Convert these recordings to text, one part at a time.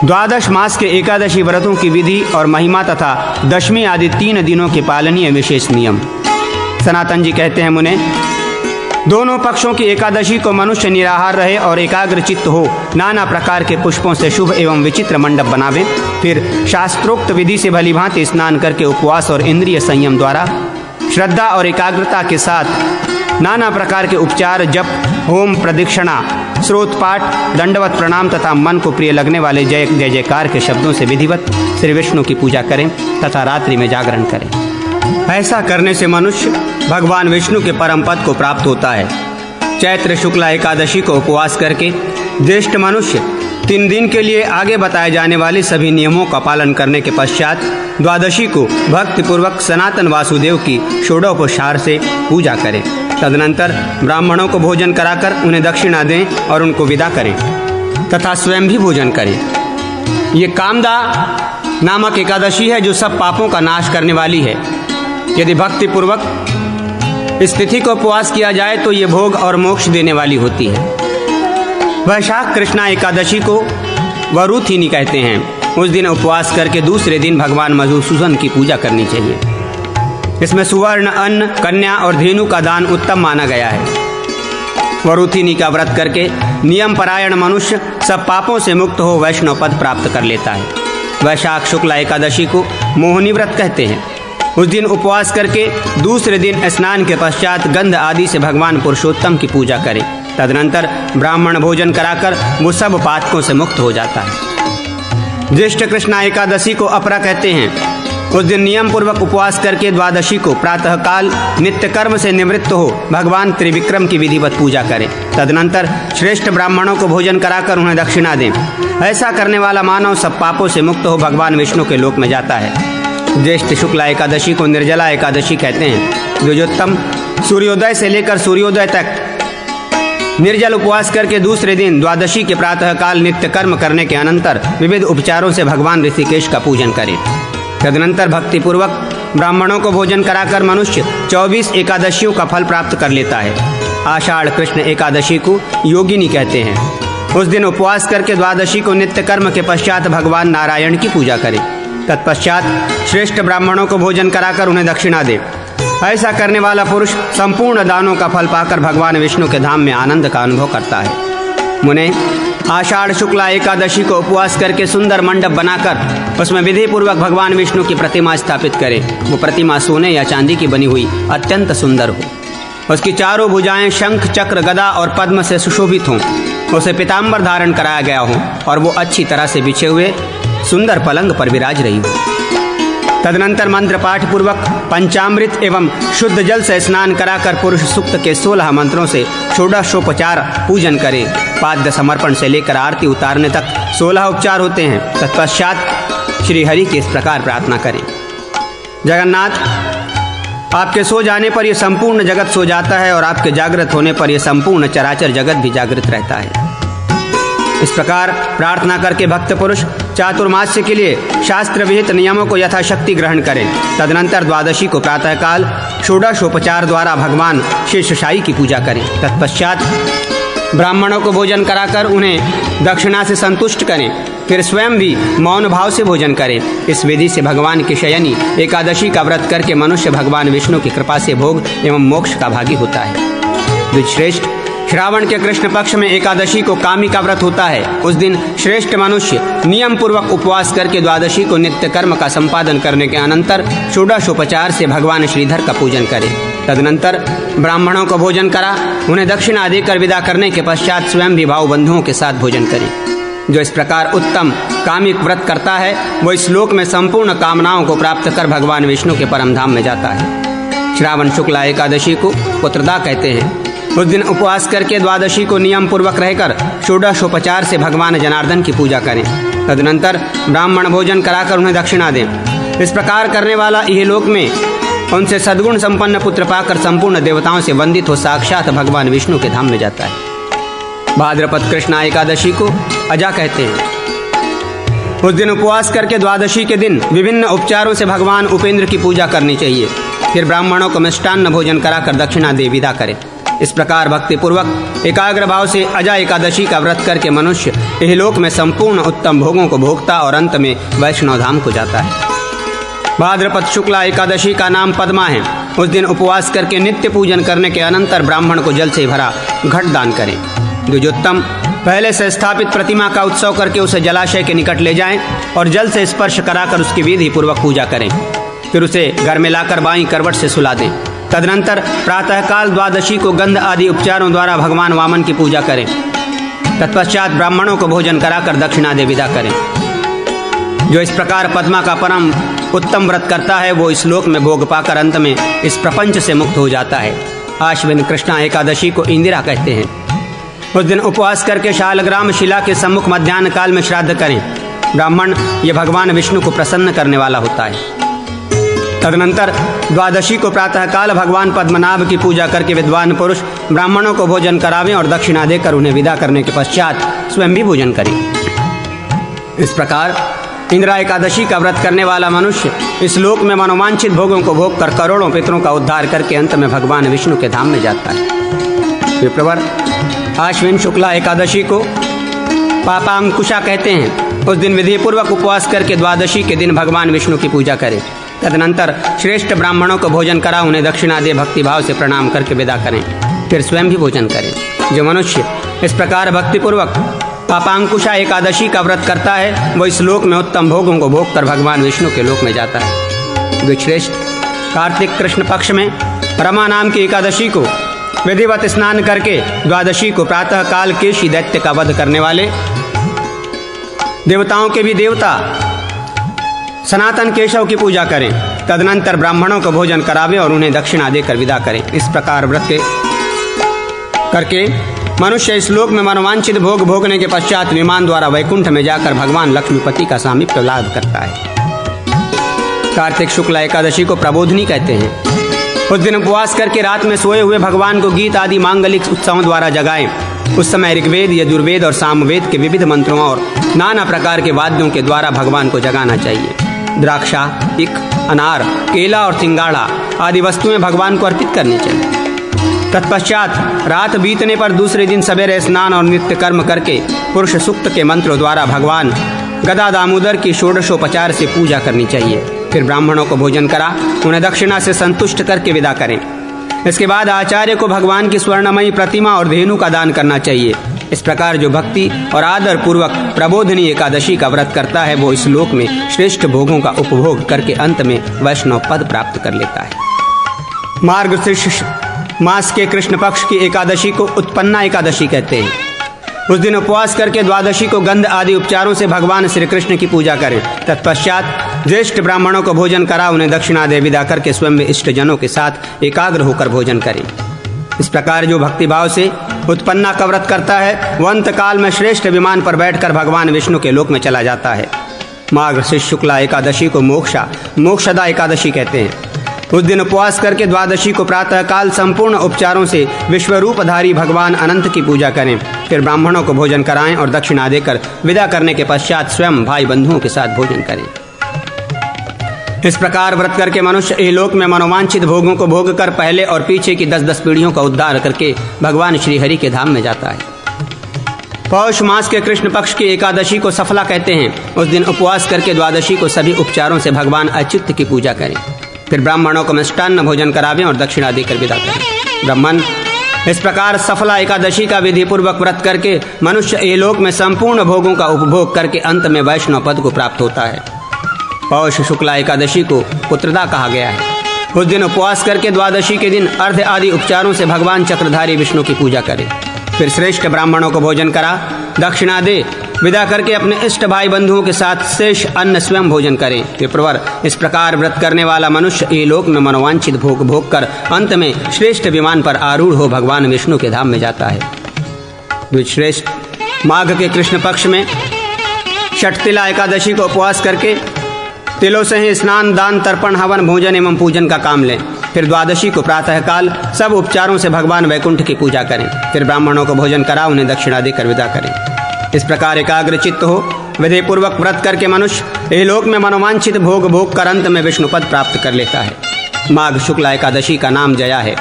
द्वादश मास के एकादशी व्रतों की विधि और महिमा तथा दशमी आदि 3 दिनों के पालनीय विशेष नियम। सनातन जी कहते हैं, मुने, दोनों पक्षों की एकादशी को मनुष्य निराहार रहे और एकाग्र चित्त हो, नाना प्रकार के पुष्पों से शुभ एवं विचित्र मंडप बनावे, फिर शास्त्रोक्त विधि से भलीभांति स्नान करके उपवास और इंद्रिय संयम द्वारा श्रद्धा और एकाग्रता के साथ नाना प्रकार के उपचार, जप, होम, प्रदक्षिणा, स्रोत पाठ, दंडवत प्रणाम तथा मन को प्रिय लगने वाले जय जय जयकार के शब्दों से विधिवत श्री विष्णु की पूजा करें तथा रात्रि में जागरण करें। ऐसा करने से मनुष्य भगवान विष्णु के परम पद को प्राप्त होता है। चैत्र शुक्ला एकादशी को उपवास करके ज्येष्ठ मनुष्य 3 दिन के लिए आगे बताए जाने वाले सभी नियमों का पालन करने के पश्चात द्वादशी को भक्तिपूर्वक सनातन वासुदेव की षोडोपचार से पूजा करें। तदनंतर ब्राह्मणों को भोजन कराकर उन्हें दक्षिणा दें और उनको विदा करें तथा स्वयं भी भोजन करें। ये कामदा नामक एकादशी है जो सब पापों का नाश करने वाली है। यदि भक्तिपूर्वक इस तिथि को उपवास किया जाए तो ये भोग और मोक्ष देने वाली होती है। वैशाख कृष्णा एकादशी को वरुथिनी कहते हैं। उस दिन उपवास करके दूसरे दिन भगवान मधुसूदन की पूजा करनी चाहिए। इसमें सुवर्ण, अन्न, कन्या और धेनु का दान उत्तम माना गया है। वरुथिनी का व्रत करके नियम परायण मनुष्य सब पापों से मुक्त हो वैष्णव पद प्राप्त कर लेता है। वैशाख शुक्ला एकादशी को मोहिनी व्रत कहते हैं। उस दिन उपवास करके दूसरे दिन स्नान के पश्चात गंध आदि से भगवान पुरुषोत्तम की पूजा करें। तदनंतर ब्राह्मण भोजन कराकर वो सब पातकों से मुक्त हो जाता है। ज्येष्ठ कृष्णा एकादशी को अपरा कहते हैं। उस दिन नियम पूर्वक उपवास करके द्वादशी को प्रातःकाल नित्य कर्म से निवृत्त हो भगवान त्रिविक्रम की विधिवत पूजा करें। तदनंतर श्रेष्ठ ब्राह्मणों को भोजन कराकर उन्हें दक्षिणा दें। ऐसा करने वाला मानव सब पापों से मुक्त हो भगवान विष्णु के लोक में जाता है। ज्येष्ठ शुक्ला एकादशी को निर्जला एकादशी कहते हैं। द्विजोत्तम सूर्योदय से लेकर सूर्योदय तक निर्जल उपवास करके दूसरे दिन द्वादशी के प्रातःकाल नित्य कर्म करने के अनंतर विविध उपचारों से भगवान ऋषिकेश का पूजन करें। तदनंतर भक्तिपूर्वक ब्राह्मणों को भोजन कराकर मनुष्य 24 एकादशियों का फल प्राप्त कर लेता है। आषाढ़ कृष्ण एकादशी को योगिनी कहते हैं। उस दिन उपवास करके द्वादशी को नित्य कर्म के पश्चात भगवान नारायण की पूजा करें। तत्पश्चात श्रेष्ठ ब्राह्मणों को भोजन कराकर उन्हें दक्षिणा दे। ऐसा करने वाला पुरुष संपूर्ण दानों का फल पाकर भगवान विष्णु के धाम में आनंद का अनुभव करता है। मुने, आषाढ़ शुक्ला एकादशी को उपवास करके सुंदर मंडप बनाकर उसमें विधि पूर्वक भगवान विष्णु की प्रतिमा स्थापित करें। वो प्रतिमा सोने या चांदी की बनी हुई अत्यंत सुंदर हो। उसकी चारों भुजाएं शंख, चक्र, गदा और पद्म से सुशोभित हों। उसे पीताम्बर धारण कराया गया हो और वो अच्छी तरह से बिछे हुए सुंदर पलंग पर विराज रही हो। तदनंतर मंत्र पाठ पूर्वक पंचामृत एवं शुद्ध जल से स्नान कराकर पुरुष सूक्त के 16 मंत्रों से षोडशोपचार पूजन करें। पाद्य समर्पण से लेकर आरती उतारने तक 16 उपचार होते हैं। तत्पश्चात श्री हरि की इस प्रकार प्रार्थना करें। जगन्नाथ, आपके सो जाने पर यह संपूर्ण जगत सो जाता है और आपके जागृत होने पर यह संपूर्ण चराचर जगत भी जागृत रहता है। इस प्रकार प्रार्थना करके भक्त पुरुष चातुर्मास्य के लिए शास्त्र विहित नियमों को यथाशक्ति ग्रहण करें। तदनंतर द्वादशी को प्रातःकाल षोडशोपचार द्वारा भगवान शेषशायी की पूजा करें। तत्पश्चात ब्राह्मणों को भोजन कराकर उन्हें दक्षिणा से संतुष्ट करें। फिर स्वयं भी मौन भाव से भोजन करें। इस विधि से भगवान की शयनी एकादशी का व्रत करके मनुष्य भगवान विष्णु की कृपा से भोग एवं मोक्ष का भागी होता है। द्विजश्रेष्ठ, श्रावण के कृष्ण पक्ष में एकादशी को कामी का व्रत होता है। उस दिन श्रेष्ठ मनुष्य नियम पूर्वक उपवास करके द्वादशी को नित्य कर्म का संपादन करने के अनंतर षोडशोपचार से भगवान श्रीधर का पूजन करें। तदनंतर ब्राह्मणों को भोजन करा उन्हें दक्षिणा देकर विदा करने के पश्चात स्वयं भी भाव बंधुओं के साथ भोजन करें। जो इस प्रकार उत्तम कामिक व्रत करता है वो इस लोक में संपूर्ण कामनाओं को प्राप्त कर भगवान विष्णु के परम धाम में जाता है। श्रावण शुक्ला एकादशी को पुत्रदा कहते हैं। उस दिन उपवास करके द्वादशी को नियम पूर्वक रहकर षोडशोपचार से भगवान जनार्दन की पूजा करें। तदनंतर ब्राह्मण भोजन कराकर उन्हें दक्षिणा दें। इस प्रकार करने वाला इहलोक में उनसे सद्गुण संपन्न पुत्र पाकर संपूर्ण देवताओं से वंदित हो साक्षात भगवान विष्णु के धाम में जाता है। भाद्रपद कृष्णा एकादशी को अजा कहते हैं। उस दिन उपवास करके द्वादशी के दिन विभिन्न उपचारों से भगवान उपेंद्र की पूजा करनी चाहिए। फिर ब्राह्मणों को मिष्टान्न भोजन कराकर दक्षिणा दे विदा करें। इस प्रकार भक्ति पूर्वक एकाग्र भाव से अजय एकादशी का व्रत करके मनुष्य इहलोक में संपूर्ण उत्तम भोगों को भोगता और अंत में वैष्णव धाम को जाता है। भाद्रपद शुक्ला एकादशी का नाम पद्मा है। उस दिन उपवास करके नित्य पूजन करने के अनंतर ब्राह्मण को जल से भरा घट दान करें। द्विजोत्तम, पहले से स्थापित प्रतिमा का उत्सव करके उसे जलाशय के निकट ले जाएं और जल से स्पर्श कराकर उसकी विधि पूर्वक पूजा करें। फिर उसे घर में लाकर बाईं करवट से सुला दें। तदनंतर प्रातःकाल द्वादशी को गंध आदि उपचारों द्वारा भगवान वामन की पूजा करें। तत्पश्चात ब्राह्मणों को भोजन कराकर दक्षिणा दे विदा करें। जो इस प्रकार पद्मा का परम उत्तम व्रत करता है वो इस लोक में भोग पाकर अंत में इस प्रपंच से मुक्त हो जाता है। आश्विन कृष्णा एकादशी को इंदिरा कहते हैं। उस दिन उपवास करके शालग्राम शिला के सम्मुख मध्याह्न काल में श्राद्ध करें। ब्राह्मण ये भगवान विष्णु को प्रसन्न करने वाला होता है। तदनंतर द्वादशी को प्रातःकाल भगवान पद्मनाभ की पूजा करके विद्वान पुरुष ब्राह्मणों को भोजन करावें और दक्षिणा देकर उन्हें विदा करने के पश्चात स्वयं भी भोजन करें। इस प्रकार इंदिरा एकादशी का व्रत करने वाला मनुष्य इस लोक में मनोवांछित भोगों को भोग कर करोड़ों पितरों का उद्धार करके अंत में भगवान विष्णु के धाम में जाता है। विप्रवर, आश्विन शुक्ला एकादशी को पापांकुशा कहते हैं। उस दिन विधि पूर्वक उपवास करके द्वादशी के दिन भगवान विष्णु की पूजा करें। तदनंतर श्रेष्ठ ब्राह्मणों को भोजन करा उन्हें दक्षिणा दे भक्ति भाव से प्रणाम करके विदा करें। फिर स्वयं भी भोजन करें। जो मनुष्य इस प्रकार भक्तिपूर्वक पापांकुशा एकादशी का व्रत करता है वो इस लोक में उत्तम भोगों को भोग कर भगवान विष्णु के लोक में जाता है। द्विश्रेष्ठ, कार्तिक कृष्ण पक्ष में रमा नाम की एकादशी को विधिवत स्नान करके द्वादशी को प्रातः काल केशी दैत्य का वध करने वाले देवताओं के भी देवता सनातन केशव की पूजा करें। तदनंतर ब्राह्मणों को भोजन करावें और उन्हें दक्षिणा देकर विदा करें। इस प्रकार व्रत करके मनुष्य इस लोक में मनोवांछित भोग भोगने के पश्चात विमान द्वारा वैकुंठ में जाकर भगवान लक्ष्मीपति का सामीप्य लाभ करता है। कार्तिक शुक्ला एकादशी को प्रबोधनी कहते हैं। उस दिन उपवास करके रात में सोए हुए भगवान को गीत आदि मांगलिक उत्सवों द्वारा जगाएं। उस समय ऋग्वेद, यजुर्वेद और सामवेद के विविध मंत्रों और नाना प्रकार के वाद्यों के द्वारा भगवान को जगाना चाहिए। द्राक्षा, इक, अनार, केला और सिंगाड़ा आदि वस्तुएं भगवान को अर्पित करनी चाहिए। तत्पश्चात रात बीतने पर दूसरे दिन सवेरे स्नान और नित्य कर्म करके पुरुष सूक्त के मंत्रों द्वारा भगवान गदा दामोदर की षोडशोपचार से पूजा करनी चाहिए। फिर ब्राह्मणों को भोजन करा उन्हें दक्षिणा से संतुष्ट करके विदा करें। इसके बाद आचार्य को भगवान की स्वर्णमयी प्रतिमा और धेनु का दान करना चाहिए। इस प्रकार जो भक्ति और आदर पूर्वक प्रबोधनी एकादशी का व्रत करता है वो इस लोक में श्रेष्ठ भोगों का उपभोग करके अंत में वैष्णव पद प्राप्त कर लेता है। मार्गशीर्ष मास के कृष्ण पक्ष की एकादशी को उत्पन्ना एकादशी कहते हैं। उस दिन उपवास करके द्वादशी को गंध आदि उपचारों से भगवान श्री कृष्ण की पूजा करें। तत्पश्चात ज्येष्ठ ब्राह्मणों को भोजन करा उन्हें दक्षिणा दे विदा करके स्वयं इष्ट जनों के साथ एकाग्र होकर भोजन करें। इस प्रकार जो भक्तिभाव से उत्पन्ना का व्रत करता है वह अंत काल में श्रेष्ठ विमान पर बैठकर भगवान विष्णु के लोक में चला जाता है। मार्गशीर्ष शुक्ला एकादशी को मोक्षदा एकादशी कहते हैं। उस दिन उपवास करके द्वादशी को प्रातःकाल संपूर्ण उपचारों से विश्वरूपधारी भगवान अनंत की पूजा करें। फिर ब्राह्मणों को भोजन कराएं और दक्षिणा देकर विदा करने के पश्चात स्वयं भाई बंधुओं के साथ भोजन करें। इस प्रकार व्रत करके मनुष्य इहलोक में मनोवांछित भोगों को भोग कर पहले और पीछे की 10-10 पीढ़ियों का उद्धार करके भगवान श्री हरि के धाम में जाता है। पौष मास के कृष्ण पक्ष की एकादशी को सफला कहते हैं। उस दिन उपवास करके द्वादशी को सभी उपचारों से भगवान अच्युत की पूजा करें। फिर ब्राह्मणों को मिष्टान्न भोजन करावें और दक्षिणा देकर विदा करें। ब्राह्मण, इस प्रकार सफला एकादशी का विधि पूर्वक व्रत करके मनुष्य इहलोक में संपूर्ण भोगों का उपभोग करके अंत में वैष्णव पद को प्राप्त होता है। पौष शुक्ला एकादशी को पुत्रदा कहा गया है। उस दिन उपवास करके द्वादशी के दिन अर्घ्य आदि उपचारों से भगवान चक्रधारी विष्णु की पूजा करें। फिर श्रेष्ठ ब्राह्मणों को भोजन करा दक्षिणा दे विदा करके अपने इष्ट भाई बंधुओं के साथ शेष अन्न स्वयं भोजन करें। विप्रवर, इस प्रकार व्रत करने वाला मनुष्य इहलोक में मनोवांछित भोग भोग कर अंत में श्रेष्ठ विमान पर आरूढ़ हो भगवान विष्णु के धाम में जाता है। द्विश्रेष्ठ, माघ के कृष्ण पक्ष में षटतिला एकादशी को उपवास करके तिलों से ही स्नान, दान, तर्पण, हवन, भोजन एवं पूजन का काम लें। फिर द्वादशी को प्रातःकाल सब उपचारों से भगवान वैकुंठ की पूजा करें। फिर ब्राह्मणों को भोजन करा उन्हें दक्षिणा देकर विदा करें। इस प्रकार एकाग्र चित्त हो विधि पूर्वक व्रत करके मनुष्य इहलोक में मनोवांछित भोग भोग कर अंत में विष्णु पद प्राप्त कर लेता है। माघ शुक्ला एकादशी का नाम जया है।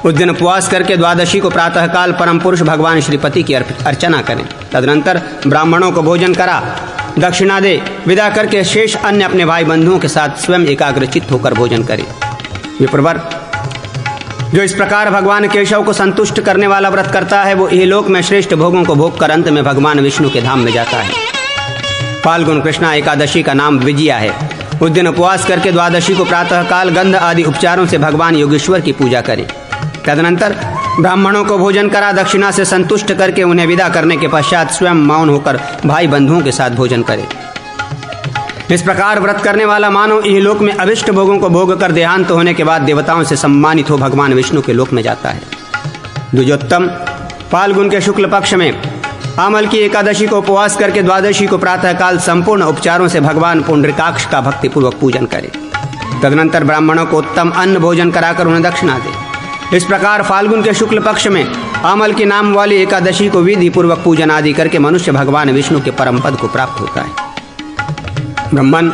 उस दिन उपवास करके द्वादशी को प्रातःकाल परम पुरुष भगवान श्रीपति की अर्चना करें। तदनंतर ब्राह्मणों को भोजन करा दक्षिणा दे विदा करके शेष अन्य अपने भाई बंधुओं के साथ स्वयं एकाग्रचित्त होकर भोजन करें। विप्रवर, जो इस प्रकार भगवान केशव को संतुष्ट करने वाला व्रत करता है वो इहलोक में श्रेष्ठ भोगों को भोग कर अंत में भगवान विष्णु के धाम में जाता है। फाल्गुन कृष्णा एकादशी का नाम विजया है। उस दिन उपवास करके द्वादशी को प्रातःकाल गंध आदि उपचारों से भगवान योगेश्वर की पूजा करें। तदनंतर ब्राह्मणों को भोजन करा दक्षिणा से संतुष्ट करके उन्हें विदा करने के पश्चात स्वयं मौन होकर भाई बंधुओं के साथ भोजन करे। इस प्रकार व्रत करने वाला मानव इहलोक में अभिष्ट भोगों को भोग कर देहांत होने के बाद देवताओं से सम्मानित हो भगवान विष्णु के लोक में जाता है। द्विजोत्तम, फाल्गुन के शुक्ल पक्ष में आमल की एकादशी को उपवास करके द्वादशी को प्रातःकाल संपूर्ण उपचारों से भगवान पुंडरीकाक्ष का भक्तिपूर्वक पूजन करे। तदनंतर ब्राह्मणों को उत्तम अन्न भोजन कराकर उन्हें दक्षिणा दे। इस प्रकार फाल्गुन के शुक्ल पक्ष में आमल की नाम वाली एकादशी को विधि पूर्वक पूजन आदि करके मनुष्य भगवान विष्णु के परम पद को प्राप्त होता है। ब्रह्मन,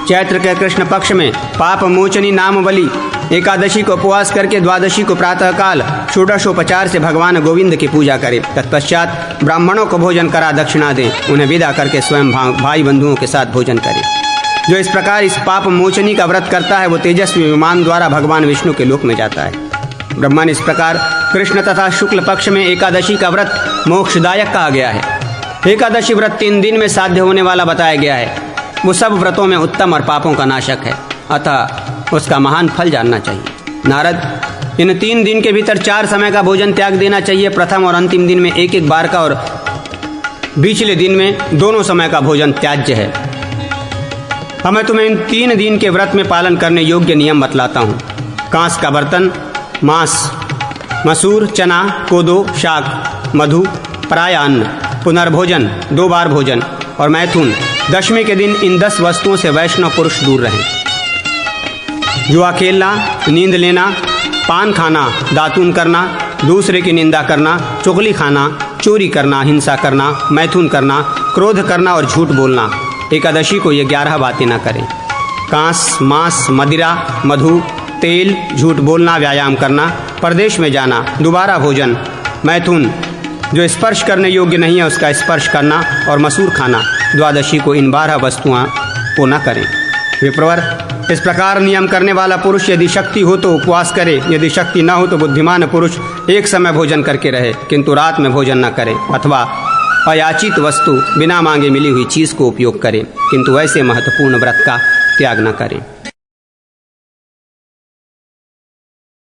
चैत्र के कृष्ण पक्ष में पाप मोचनी नाम वाली एकादशी को उपवास करके द्वादशी को प्रातःकाल षोडशोपचार से भगवान गोविंद की पूजा करें। तत्पश्चात ब्राह्मणों को भोजन करा दक्षिणा दें, उन्हें विदा करके स्वयं भाई बंधुओं के साथ भोजन करें। जो इस प्रकार इस पाप मोचनी का व्रत करता है वो तेजस्वी विमान द्वारा भगवान विष्णु के लोक में जाता है। ब्रह्मन, इस प्रकार कृष्ण तथा शुक्ल पक्ष में एकादशी का व्रत मोक्षदायक कहा गया है। एकादशी व्रत 3 दिन में साध्य होने वाला बताया गया है। वो सब व्रतों में उत्तम और पापों का नाशक है, अतः उसका महान फल जानना चाहिए। नारद, इन 3 दिन के भीतर 4 समय का भोजन त्याग देना चाहिए। प्रथम और अंतिम दिन में 1-1 बार का और बीचले दिन में दोनों समय का भोजन त्याज्य है। अब मैं तुम्हें इन 3 दिन के व्रत में पालन करने योग्य नियम बतलाता हूँ। कांस का बर्तन, मांस, मसूर, चना, कोदो, शाक, मधु, पराय अन्न, पुनर्भोजन, 2 बार भोजन और मैथुन। दशमी के दिन इन 10 वस्तुओं से वैष्णव पुरुष दूर रहें। जुआ खेलना, नींद लेना, पान खाना, दातून करना, दूसरे की निंदा करना, चुगली खाना, चोरी करना, हिंसा करना, मैथुन करना, क्रोध करना और झूठ बोलना। एकादशी को ये 11 बातें न करें। कांस, मांस, मदिरा, मधु, तेल, झूठ बोलना, व्यायाम करना, परदेश में जाना, दोबारा भोजन, मैथुन, जो स्पर्श करने योग्य नहीं है उसका स्पर्श करना और मसूर खाना। द्वादशी को इन 12 वस्तुओं को न करें। विप्रवर, इस प्रकार नियम करने वाला पुरुष यदि शक्ति हो तो उपवास करे, यदि शक्ति न हो तो बुद्धिमान पुरुष एक समय भोजन करके रहे किंतु रात में भोजन न करे, अथवा अयाचित वस्तु बिना मांगे मिली हुई चीज़ को उपयोग करे किंतु ऐसे महत्वपूर्ण व्रत का त्याग न करें।